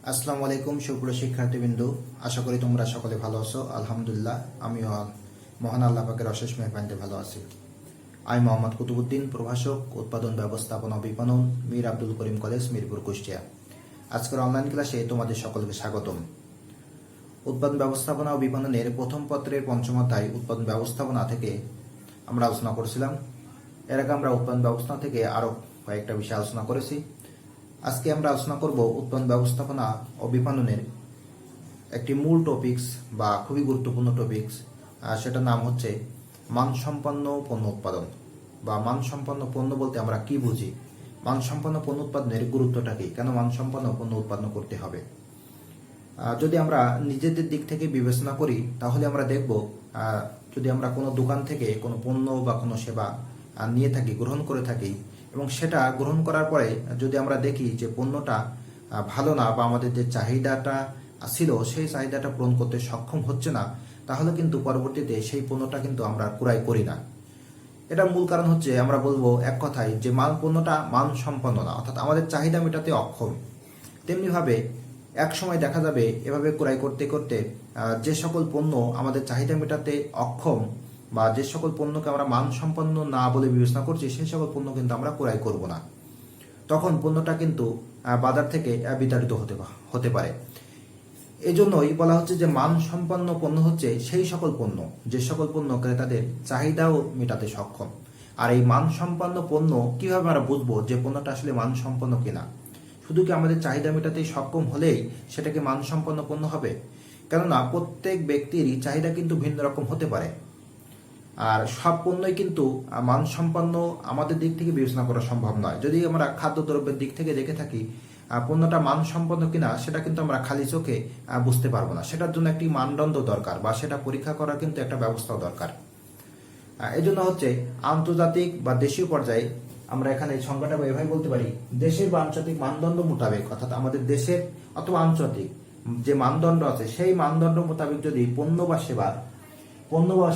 আসসালামু আলাইকুম সুপ্রিয় শিক্ষার্থীবৃন্দ, আশা করি তোমরা সকলে ভালো আছো। আলহামদুলিল্লাহ, আমিও মহান আল্লাহ পাকের অশেষ মেহেরবানিতে ভালো আছি। আমি মোহাম্মদ কুতুবুদ্দিন, প্রভাষক, উৎপাদন ব্যবস্থাপনা ও বিপণন, মীর আব্দুল করিম কলেজ, মিরপুর, কুষ্টিয়া। আজকের অনলাইন ক্লাসে তোমাদের সকলকে স্বাগতম। উৎপাদন ব্যবস্থাপনা ও বিপণনের প্রথম পত্রের পঞ্চম অধ্যায় উৎপাদন ব্যবস্থাপনা থেকে আমরা আলোচনা করেছিলাম। এর আগে আমরা উৎপাদন ব্যবস্থাপনা থেকে আরো কয়েকটা বিষয় আলোচনা করেছি। আজকে আমরা আলোচনা করব উৎপাদন ব্যবস্থাপনা ও বিপণনের একটি মূল টপিকস বা খুবই গুরুত্বপূর্ণ টপিকস, সেটার নাম হচ্ছে মানসম্পন্ন পণ্য উৎপাদন বা মানসম্পন্ন পণ্য বলতে আমরা কি বুঝি, মানসম্পন্ন পণ্য উৎপাদনের গুরুত্বটা কি, কেন মানসম্পন্ন পণ্য উৎপাদন করতে হবে। যদি আমরা নিজেদের দিক থেকে বিবেচনা করি তাহলে আমরা দেখব, যদি আমরা কোনো দোকান থেকে কোনো পণ্য বা কোনো সেবা নিয়ে থাকি, গ্রহণ করে থাকি, এবং সেটা গ্রহণ করার পরে যদি আমরা দেখি যে পণ্যটা ভালো না বা আমাদের যে চাহিদাটা ছিল সেই চাহিদাটা পূরণ করতে সক্ষম হচ্ছে না, তাহলে কিন্তু পরবর্তীতে সেই পণ্যটা কিন্তু আমরা ক্রয় করি না। এটার মূল কারণ হচ্ছে, আমরা বলবো এক কথায় যে পণ্যটা মানসম্পন্ন না, অর্থাৎ আমাদের চাহিদা মেটাতে অক্ষম। তেমনিভাবে এক সময় দেখা যাবে এভাবে ক্রয় করতে করতে যে সকল পণ্য আমাদের চাহিদা মেটাতে অক্ষম বা যে সকল পণ্যকে আমরা মানসম্পন্ন না বলে বিবেচনা করছি সেই সকল পণ্য কিন্তু আমরা ক্রয় করব না। তখন পণ্যটা কিন্তু বাজার থেকে বিতাড়িত হতে পারে। এই জন্যই বলা হচ্ছে যে মানসম্পন্ন পণ্য হচ্ছে সেই সকল পণ্য যে সকল পণ্য ক্রেতাদের চাহিদাও মেটাতে সক্ষম। আর এই মানসম্পন্ন পণ্য কিভাবে আমরা বুঝবো যে পণ্যটা আসলে মানসম্পন্ন কিনা? শুধু কি আমাদের চাহিদা মেটাতে সক্ষম হলেই সেটাকে মানসম্পন্ন পণ্য হবে? কেননা প্রত্যেক ব্যক্তিরই চাহিদা কিন্তু ভিন্ন রকম হতে পারে, আর সব পণ্যই কিন্তু মানসম্পন্ন আমাদের দিক থেকে বিবেচনা করা সম্ভব নয়। যদি আমরা খাদ্যদ্রব্যের দিক থেকে দেখে থাকি পণ্যটা মানসম্পন্ন কিনা, সেটা কিন্তু আমরা খালি চোখে বুঝতে পারবো না। সেটার জন্য একটি মানদণ্ড দরকার বা সেটা পরীক্ষা করার কিন্তু একটা ব্যবস্থাও দরকার। এই জন্য হচ্ছে আন্তর্জাতিক বা দেশীয় পর্যায়ে আমরা এখানে সংখ্যাটা এভাবে বলতে পারি, দেশের বা আন্তর্জাতিক মানদণ্ড মোতাবেক, অর্থাৎ আমাদের দেশের অথবা আন্তর্জাতিক যে মানদণ্ড আছে সেই মানদণ্ড মোতাবেক যদি পণ্য বা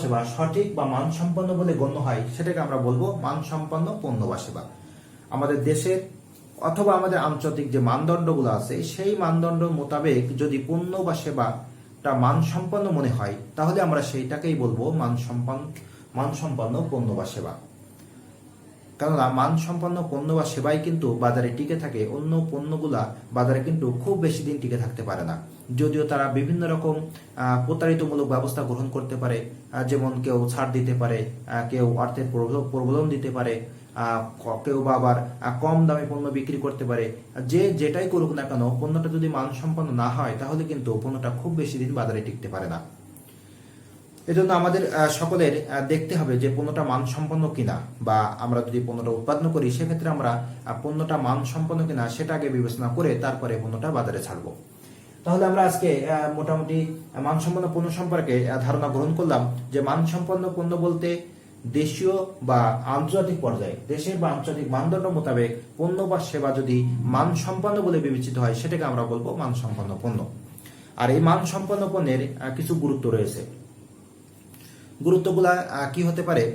সেবা সঠিক বা মানসম্পন্ন বলে গণ্য হয়, সেটাকে আমরা বলবো মানসম্পন্ন পণ্য বা সেবা। আমাদের দেশের অথবা আমাদের আন্তর্জাতিক যে মানদণ্ডগুলো আছে সেই মানদণ্ড মোতাবেক যদি পণ্য বা সেবাটা মানসম্পন্ন মনে হয়, তাহলে আমরা সেইটাকেই বলবো মানসম্পন্ন পণ্য বা সেবা। কেননা মানসম্পন্ন পণ্য বা সেবাই কিন্তু বাজারে টিকে থাকে, অন্য পণ্যগুলা বাজারে কিন্তু খুব বেশি দিন টিকে থাকতে পারে না। যদিও তারা বিভিন্ন রকম প্রতারিতমূলক ব্যবস্থা গ্রহণ করতে পারে, যেমন কেউ ছাড় দিতে পারে, কেউ অর্থের প্রলোভন দিতে পারে, কেউ বা আবার কম দামে পণ্য বিক্রি করতে পারে। যে যেটাই করুক না কেন, পণ্যটা যদি মানসম্পন্ন না হয় তাহলে কিন্তু পণ্যটা খুব বেশি দিন বাজারে টিকতে পারে না। এজন্য আমাদের সকলের দেখতে হবে যে পণ্যটা মানসম্পন্ন কিনা, বা আমরা যদি পণ্যটা উৎপাদন করি সেক্ষেত্রে আমরা পণ্যটা মানসম্পন্ন কিনা সেটা আগে বিবেচনা করে তারপরে পণ্যটা বাজারে ছাড়বো। তাহলে আমরা আজকে মোটামুটি মানসম্পন্ন পণ্য সম্পর্কে ধারণা গ্রহণ করলাম যে মানসম্পন্ন পণ্য বলতে দেশীয় বা আন্তর্জাতিক পর্যায়ে দেশের বা আন্তর্জাতিক মানদণ্ড মোতাবেক পণ্য বা সেবা যদি মানসম্পন্ন বলে বিবেচিত হয় সেটাকে আমরা বলবো মানসম্পন্ন পণ্য। আর এই মানসম্পন্ন পণ্যের কিছু গুরুত্ব রয়েছে। গুরুত্বগুলা কি হতে পারে?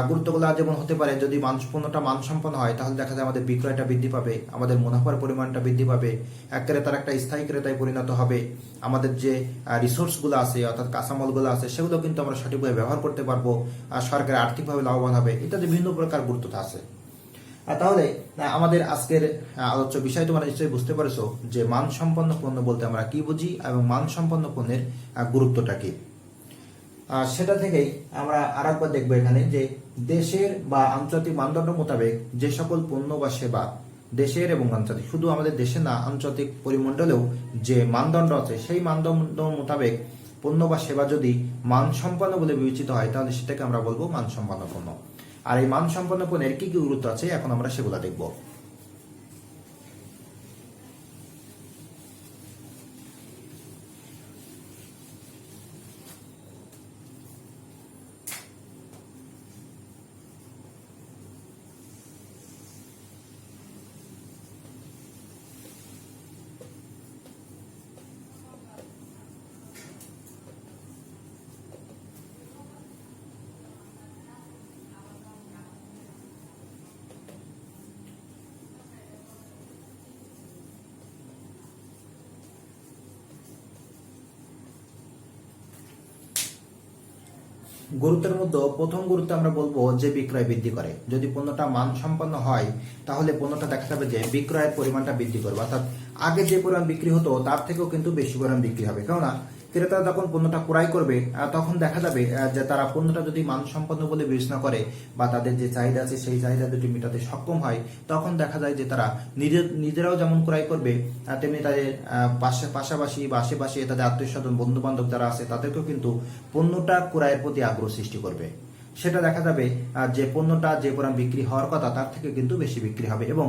গুরুত্বগুলা যেমন হতে পারে, যদি পণ্যটা মানসম্পন্ন হয় তাহলে দেখা যায় আমাদের বিক্রয়টা বৃদ্ধি পাবে, আমাদের মুনাফার পরিমাণটা বৃদ্ধি পাবে, ক্রেতার একটা স্থায়ী ক্রেতায় পরিণত হবে, আমাদের যে রিসোর্সগুলো আছে অর্থাৎ কাঁচামালগুলো আছে সেগুলো কিন্তু আমরা সঠিকভাবে ব্যবহার করতে পারবো, সরকার আর্থিকভাবে লাভবান হবে, ইত্যাদি বিভিন্ন প্রকার গুরুত্ব আছে। তাহলে আমাদের আজকের আলোচ্য বিষয় তোমরা নিশ্চয়ই বুঝতে পারছো যে মানসম্পন্ন পণ্য বলতে আমরা কি বুঝি এবং মানসম্পন্ন পণ্যের গুরুত্বটা কি। সেটা থেকেই আমরা আরেকবার দেখবো এখানে যে দেশের বা আন্তর্জাতিক মানদণ্ড মোতাবেক যে সকল পণ্য বা সেবা দেশের এবং আন্তর্জাতিক, শুধু আমাদের দেশে না আন্তর্জাতিক পরিমণ্ডলেও যে মানদণ্ড আছে সেই মানদণ্ড মোতাবেক পণ্য বা সেবা যদি মানসম্পন্ন বলে বিবেচিত হয় তাহলে সেটাকে আমরা বলবো মানসম্পন্ন পণ্য। আর এই মানসম্পন্ন পণ্যের কি কি গুরুত্ব আছে এখন আমরা সেগুলো দেখবো। গুরুত্বের মধ্যে প্রথম গুরুত্ব আমরা বলবো যে বিক্রয় বৃদ্ধি করে। যদি পণ্যটা মানসম্পন্ন হয় তাহলে পণ্যটা দেখা যাবে যে বিক্রয়ের পরিমাণটা বৃদ্ধি করবে, অর্থাৎ আগে যে পরিমাণ বিক্রি হতো তার থেকেও কিন্তু বেশি পরিমাণ বিক্রি হবে। কেননা ক্রেতারা যখন পণ্যটা ক্রয় করবে তখন দেখা যাবে যে তারা পণ্যটা যদি মানসম্পন্ন বলে বিবেচনা করে বা তাদের যে চাহিদা আছে সেই চাহিদা যদি মেটাতে সক্ষম হয়, তখন দেখা যায় যে তারা নিজেরাও যেমন ক্রয় করবে তেমনি তাদের পাশাপাশি বা আশেপাশে তাদের আত্মীয় স্বজন বন্ধু বান্ধব যারা আছে তাদেরকেও কিন্তু পণ্যটা ক্রয়ের প্রতি আগ্রহ সৃষ্টি করবে। সেটা দেখা যাবে যে পণ্যটা যে পরিমাণ বিক্রি হওয়ার কথা তার থেকে কিন্তু বেশি বিক্রি হবে এবং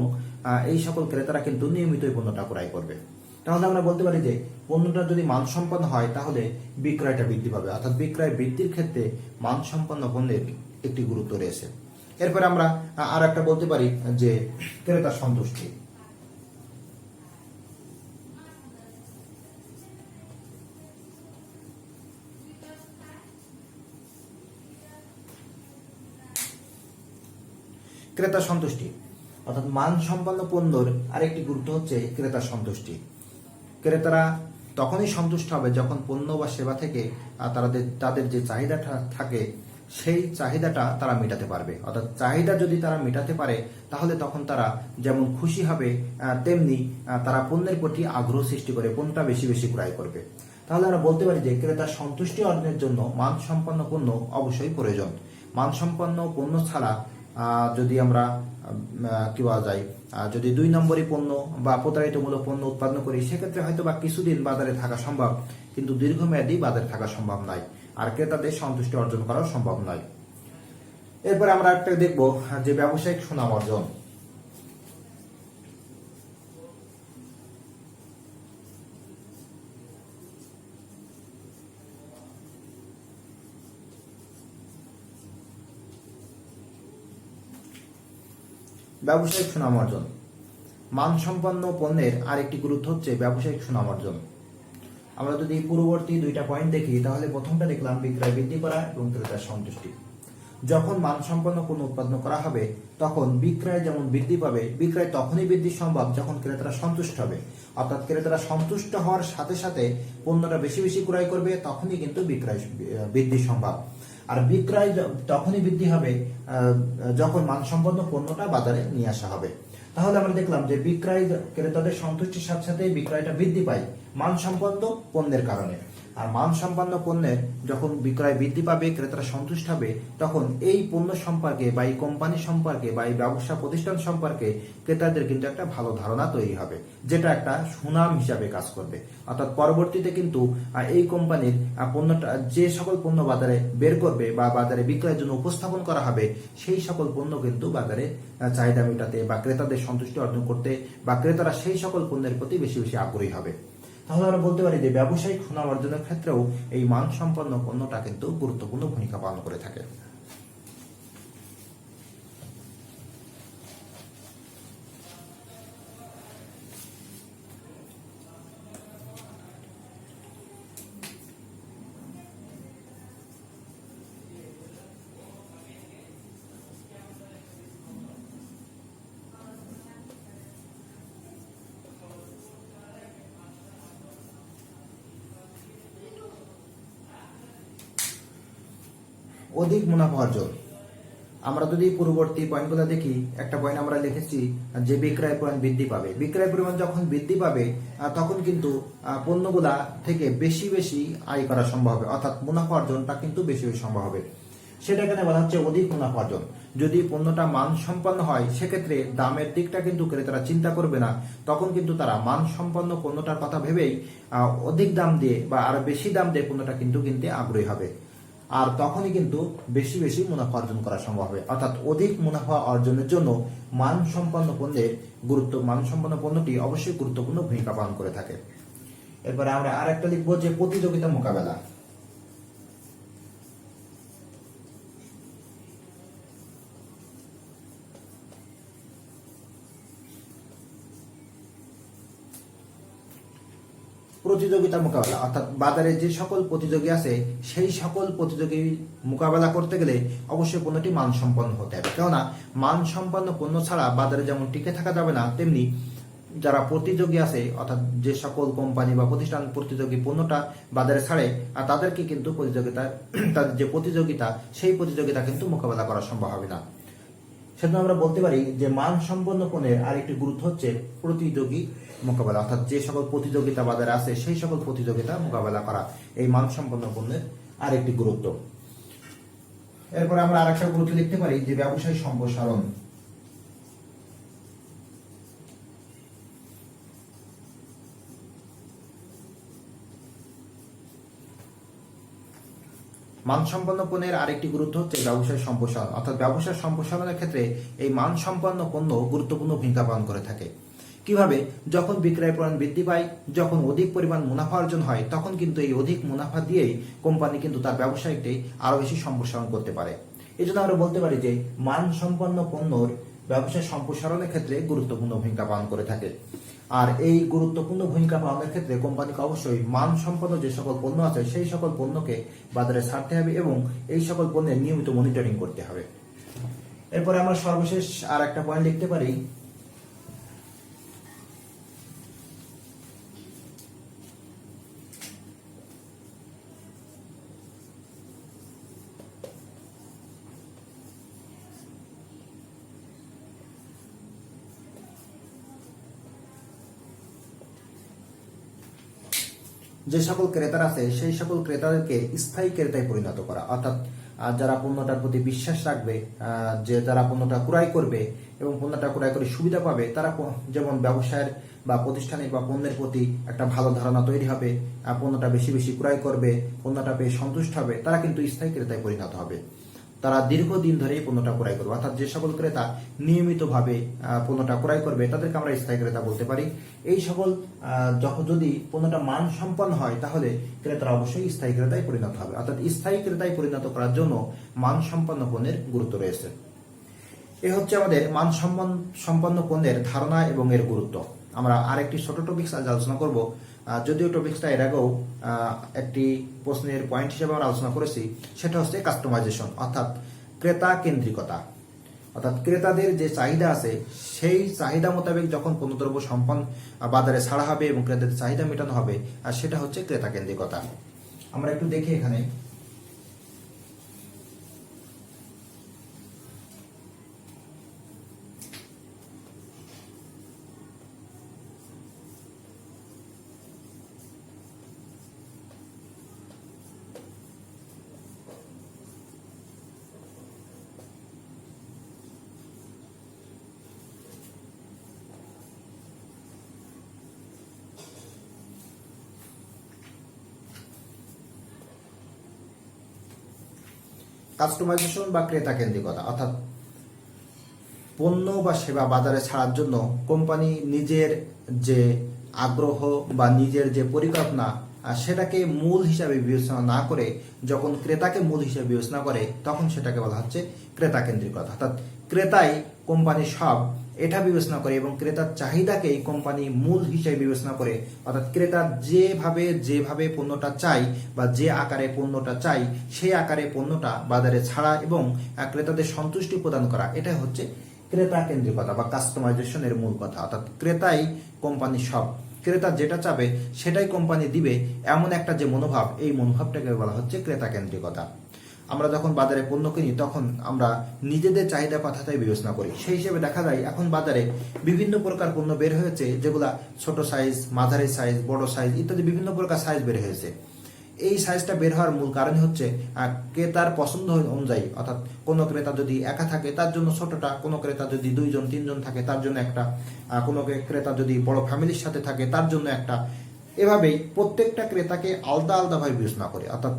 এই সকল ক্রেতারা কিন্তু নিয়মিতই পণ্যটা ক্রয় করবে। তাহলে আমরা বলতে পারি যে পণ্যটা যদি মানসম্পন্ন হয় তাহলে বিক্রয়টা বৃদ্ধি পাবে, অর্থাৎ বিক্রয় বৃদ্ধির ক্ষেত্রে মানসম্পন্ন পণ্যের একটি গুরুত্ব রয়েছে। এরপরে আমরা আর একটা বলতে পারি যে ক্রেতার সন্তুষ্টি। ক্রেতার সন্তুষ্টি অর্থাৎ মানসম্পন্ন পণ্যের আরেকটি গুরুত্ব হচ্ছে ক্রেতার সন্তুষ্টি। ক্রেতারা তখনই সন্তুষ্ট হবে যখন পণ্য বা সেবা থেকে তাদের যে চাহিদাটা থাকে সেই চাহিদাটা তারা মেটাতে পারবে। অর্থাৎ চাহিদা যদি তারা মেটাতে পারে তাহলে তখন তারা যেমন খুশি হবে তেমনি তারা পণ্যের প্রতি আগ্রহ সৃষ্টি করে পণ্যটা বেশি বেশি ক্রয় করবে। তাহলে আমরা বলতে পারি যে ক্রেতার সন্তুষ্টি অর্জনের জন্য মানসম্পন্ন পণ্য অবশ্যই প্রয়োজন। মানসম্পন্ন পণ্য ছাড়া যদি আমরা কি বলা যায় যদি 2 নম্বরই পণ্য বা প্রতারিতমূলক পণ্য উৎপাদন করি সেক্ষেত্রে হয়তো বা কিছুদিন বাজারে থাকা সম্ভব, কিন্তু দীর্ঘমেয়াদী বাজারে থাকা সম্ভব নয় আর ক্রেতাদের সন্তুষ্টি অর্জন করাও সম্ভব নয়। এরপরে আমরা একটা দেখব যে ব্যবসায়িক সুনাম অর্জন। ব্যবসায়িক সুনাম অর্জন মানসম্পন্ন পণ্যের আরেকটি গুরুত্ব হচ্ছে ব্যবসায়িক সুনাম অর্জন। আমরা যদি পূর্ববর্তী 2টা পয়েন্ট দেখি তাহলে প্রথমটা দেখলাম বিক্রয় বৃদ্ধি করা এবং ক্রেতার সন্তুষ্টি। যখন মানসম্পন্ন পণ্য উৎপাদন করা হবে তখন বিক্রয় যেমন বৃদ্ধি পাবে, বিক্রয় তখনই বৃদ্ধি সম্ভব যখন ক্রেতারা সন্তুষ্ট হবে। অর্থাৎ ক্রেতারা সন্তুষ্ট হওয়ার সাথে সাথে পণ্যটা বেশি বেশি ক্রয় করবে, তখনই কিন্তু বিক্রয় বৃদ্ধি সম্ভব। আর বিক্রয় তখনই বৃদ্ধি হবে যখন মানসম্পন্ন পণ্যটা বাজারে নিয়ে আসা হবে। তাহলে আমরা দেখলাম যে বিক্রয় ক্রেতাদের সন্তুষ্টির সাথে সাথে বিক্রয়টা বৃদ্ধি পায় মানসম্পন্ন পণ্যের কারণে। আর মানসম্পন্ন পণ্যের যখন বিক্রয় বৃদ্ধি পাবে, ক্রেতারা সন্তুষ্ট হবে, তখন এই পণ্য সম্পর্কে বা এই কোম্পানি সম্পর্কে বা এই ব্যবসা প্রতিষ্ঠান সম্পর্কে ক্রেতাদের কিন্তু একটা ভালো ধারণা তৈরি হবে, যেটা একটা সুনাম হিসাবে কাজ করবে। অর্থাৎ পরবর্তীতে কিন্তু এই কোম্পানির পণ্যটা যে সকল পণ্য বাজারে বের করবে বা বাজারে বিক্রয়ের জন্য উপস্থাপন করা হবে সেই সকল পণ্য কিন্তু বাজারে চাহিদা মেটাতে বা ক্রেতাদের সন্তুষ্টি অর্জন করতে বা ক্রেতারা সেই সকল পণ্যের প্রতি বেশি বেশি আগ্রহী হবে। তাহলে আমরা বলতে পারি যে ব্যবসায়িক সুনাম অর্জনের ক্ষেত্রেও এই মানসম্পন্ন পণ্যটা কিন্তু গুরুত্বপূর্ণ ভূমিকা পালন করে থাকে। অধিক মুনাফা অর্জন। আমরা যদি পূর্ববর্তী পয়েন্টগুলো দেখি, একটা পয়েন্ট আমরা লিখেছি যে বিক্রয় পরিমাণ বৃদ্ধি পাবে। বিক্রয় পরিমাণ যখন বৃদ্ধি পাবে তখন কিন্তু পণ্যগুলা থেকে বেশি বেশি আয় করা সম্ভব হবে, অর্থাৎ মুনাফা অর্জনটা কিন্তু বেশি বেশি সম্ভব হবে। সেটা এখানে বলা হচ্ছে অধিক মুনাফা অর্জন। যদি পণ্যটা মানসম্পন্ন হয় সেক্ষেত্রে দামের দিকটা কিন্তু ক্রেতারা চিন্তা করবে না, তখন কিন্তু তারা মানসম্পন্ন পণ্যটার কথা ভেবেই অধিক দাম দিয়ে বা আরো বেশি দাম দিয়ে পণ্যটা কিন্তু কিনতে আগ্রহী হবে। আর তখনই কিন্তু বেশি বেশি মুনাফা অর্জন করা সম্ভব হবে। অর্থাৎ অধিক মুনাফা অর্জনের জন্য মানসম্পন্ন পণ্যটি অবশ্যই গুরুত্বপূর্ণ ভূমিকা পালন করে থাকে। এরপরে আমরা আর একটা লিখবো যে প্রতিযোগিতা মোকাবেলা। প্রতিযোগিতা মোকাবেলা অর্থাৎ বাজারে যে সকল প্রতিযোগী আছে সেই সকল প্রতিযোগী মোকাবেলা করতে গেলে অবশ্যই পণ্যটি মানসম্পন্ন হতে হবে। কেননা মানসম্পন্ন পণ্য ছাড়া বাজারে যেমন টিকে থাকা যাবে না, তেমনি যারা প্রতিযোগী আছে, অর্থাৎ যে সকল কোম্পানি বা প্রতিষ্ঠান প্রতিযোগী পণ্যটা বাজারে ছাড়ে, আর তাদেরকে কিন্তু তাদের যে প্রতিযোগিতা, সেই প্রতিযোগিতা কিন্তু মোকাবেলা করা সম্ভব হবে না। সেজন্য আমরা বলতে পারি যে মানসম্পন্ন পণ্যের আরেকটি গুরুত্ব হচ্ছে প্রতিযোগী মোকাবেলা, অর্থাৎ যে সকল প্রতিযোগিতা বাজারে আছে সেই সকল প্রতিযোগিতা মোকাবেলা করা এই মানসম্পন্ন পণ্যের আরেকটি গুরুত্ব। এরপরে আমরা আরেকটা গুরুত্ব দেখতে পারি যে ব্যবসায় সম্প্রসারণ। মানসম্পন্ন পণ্যের আরেকটি গুরুত্ব হচ্ছে ব্যবসায় সম্প্রসারণ, অর্থাৎ ব্যবসায় সম্প্রসারণের ক্ষেত্রে এই মানসম্পন্ন পণ্য গুরুত্বপূর্ণ ভূমিকা পালন করে থাকে। কিভাবে? যখন বিক্রয় পরিমাণ বৃদ্ধি পায়, যখন অধিক পরিমাণ মুনাফা অর্জন হয়, তখন কিন্তু এই অধিক মুনাফা দিয়েই কোম্পানি কিন্তু তার ব্যবসায়কে আরো বেশি সম্প্রসারণ করতে পারে। এই জন্য আমরা বলতে পারি যে মানসম্পন্ন পণ্যর ব্যবসায় সম্প্রসারণের ক্ষেত্রে গুরুত্বপূর্ণ ভূমিকা পালন করে থাকে। আর এই গুরুত্বপূর্ণ ভূমিকা পালনের ক্ষেত্রে কোম্পানিকে অবশ্যই মানসম্পন্ন যে সকল পণ্য আছে সেই সকল পণ্যকে বাজারে ছাড়তে হবে এবং এই সকল পণ্যের নিয়মিত মনিটরিং করতে হবে। এরপরে আমরা সর্বশেষ আর একটা পয়েন্ট লিখতে পারি যে সকল ক্রেতারা আছে সেই সকল ক্রেতাদেরকে স্থায়ী ক্রেতায় পরিণত করা, অর্থাৎ যারা পণ্যটার প্রতি বিশ্বাস রাখবে, যে যারা পণ্যটা ক্রয় করবে এবং পণ্যটা ক্রয় করে সুবিধা পাবে, তারা যেমন ব্যবসায়ের বা প্রতিষ্ঠানের বা পণ্যের প্রতি একটা ভালো ধারণা তৈরি হবে, পণ্যটা বেশি বেশি ক্রয় করবে, পণ্যটা পেয়ে সন্তুষ্ট হবে, তারা কিন্তু স্থায়ী ক্রেতায় পরিণত হবে। তারা দীর্ঘদিন ধরে এই পণ্যটা ক্রয় করবে, অর্থাৎ যে সকল ক্রেতা নিয়মিতভাবে পণ্যটা ক্রয় করবে তাদেরকে আমরা স্থায়ী ক্রেতা বলতে পারি। এই সকল যদি পণ্যটা মান সম্পন্ন হয় তাহলে ক্রেতারা অবশ্যই স্থায়ী ক্রেতায় পরিণত হবে, অর্থাৎ স্থায়ী ক্রেতায় পরিণত করার জন্য মান সম্পন্ন পণ্যের গুরুত্ব রয়েছে। এ হচ্ছে আমাদের মান সম্পন্ন পণ্যের ধারণা এবং এর গুরুত্ব। আমরা আরেকটি ছোট টপিক্স আজ আলোচনা করব, যদিও টপিক্সটা এর আগেও একটি প্রশ্নের পয়েন্ট হিসেবে আমরা আলোচনা করেছি, সেটা হচ্ছে কাস্টমাইজেশন, অর্থাৎ ক্রেতা কেন্দ্রিকতা। অর্থাৎ ক্রেতাদের যে চাহিদা আছে সেই চাহিদা মোতাবেক যখন পণ্যদ্রব্য বাজারে ছাড়া হবে এবং ক্রেতাদের চাহিদা মেটানো হবে, আর সেটা হচ্ছে ক্রেতা কেন্দ্রিকতা। আমরা একটু দেখি এখানে কাস্টমাইজেশন বা ক্রেতা কেন্দ্রিকতা, অর্থাৎ পণ্য বা সেবা বাজারে ছাড়ার জন্য কোম্পানি নিজের যে আগ্রহ বা নিজের যে পরিকল্পনা সেটাকে মূল হিসাবে বিবেচনা না করে যখন ক্রেতাকে মূল হিসাবে বিবেচনা করে তখন সেটাকে বলা হচ্ছে ক্রেতা কেন্দ্রিকতা। অর্থাৎ ক্রেতাই কোম্পানি সব এটা বিবেচনা করে এবং ক্রেতার চাহিদাকেই কোম্পানি মূল হিসেবে বিবেচনা করে, অর্থাৎ ক্রেতার যেভাবে পণ্যটা চাই বা যে আকারে পণ্যটা চাই সেই আকারে পণ্যটা বাজারে ছাড়া এবং ক্রেতাদের সন্তুষ্টি প্রদান করা, এটা হচ্ছে ক্রেতা কেন্দ্রিকতা বা কাস্টমাইজেশনের মূল কথা। অর্থাৎ ক্রেতাই কোম্পানি সব, ক্রেতা যেটা চাবে সেটাই কোম্পানি দিবে, এমন একটা যে মনোভাব, এই মনোভাবটাকে বলা হচ্ছে ক্রেতা কেন্দ্রিকতা। আমরা যখন বাজারে পণ্য কিনি তখন আমরা নিজেদের চাহিদা কথাটাই বিবেচনা করি। সেই হিসেবে দেখা যায় এখন বাজারে বিভিন্ন প্রকার পণ্য বের হয়েছে, যেগুলা ছোট সাইজ, মাঝারি সাইজ, বড় সাইজ ইত্যাদি বিভিন্ন প্রকার সাইজ বের হয়েছে। এই সাইজটা বের হওয়ার মূল কারণ হচ্ছে ক্রেতার পছন্দ অনুযায়ী, অর্থাৎ কোনো ক্রেতা যদি একা থাকে তার জন্য ছোটটা, কোনো ক্রেতা যদি 2-3 থাকে তার জন্য একটা, কোনো ক্রেতা যদি বড় ফ্যামিলির সাথে থাকে তার জন্য একটা, এভাবেই প্রত্যেকটা ক্রেতাকে আলাদা আলাদাভাবে বিবেচনা করে। অর্থাৎ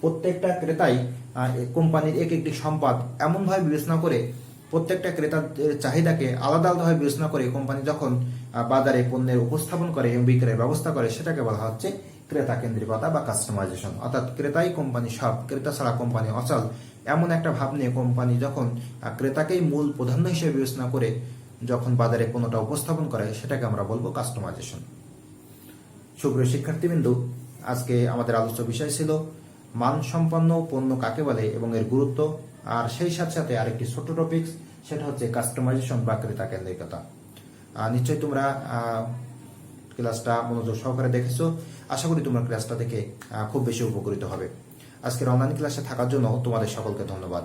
প্রত্যেকটা ক্রেতাই কোম্পানির এক একটি সম্পদ এমনভাবে বিবেচনা করে, প্রত্যেকটা ক্রেতার চাহিদাকে আলাদা আলাদাভাবে বিবেচনা করে কোম্পানি যখন বাজারে পণ্যের উপস্থাপন করে এবং বিক্রয়ের ব্যবস্থা করে সেটাকে বলা হচ্ছে ক্রেতা কেন্দ্রিকতা বা কাস্টমাইজেশন। অর্থাৎ ক্রেতাই কোম্পানি সব, ক্রেতা ছাড়া কোম্পানি অচল, এমন একটা ভাব নিয়ে কোম্পানি যখন ক্রেতাকেই মূল প্রাধান্য হিসেবে বিবেচনা করে যখন বাজারে পণ্যটা উপস্থাপন করে সেটাকে আমরা বলবো কাস্টমাইজেশন। সুপ্রিয় শিক্ষার্থীবৃন্দু, আজকে আমাদের আলোচ্য বিষয় ছিল মানসম্পন্ন পণ্য কাকে বলে এবং এর গুরুত্ব, আর সেই সাথে সাথে আরেকটি ছোট টপিকস, সেটা হচ্ছে কাস্টমাইজেশন বা ক্রেতা কেন্দ্রিকতা। নিশ্চয়ই তোমরা ক্লাসটা মনোযোগ সহকারে দেখেছো। আশা করি তোমরা ক্লাসটা দেখে খুব বেশি উপকৃত হবে। আজকের অনলাইন ক্লাসে থাকার জন্য তোমাদের সকলকে ধন্যবাদ।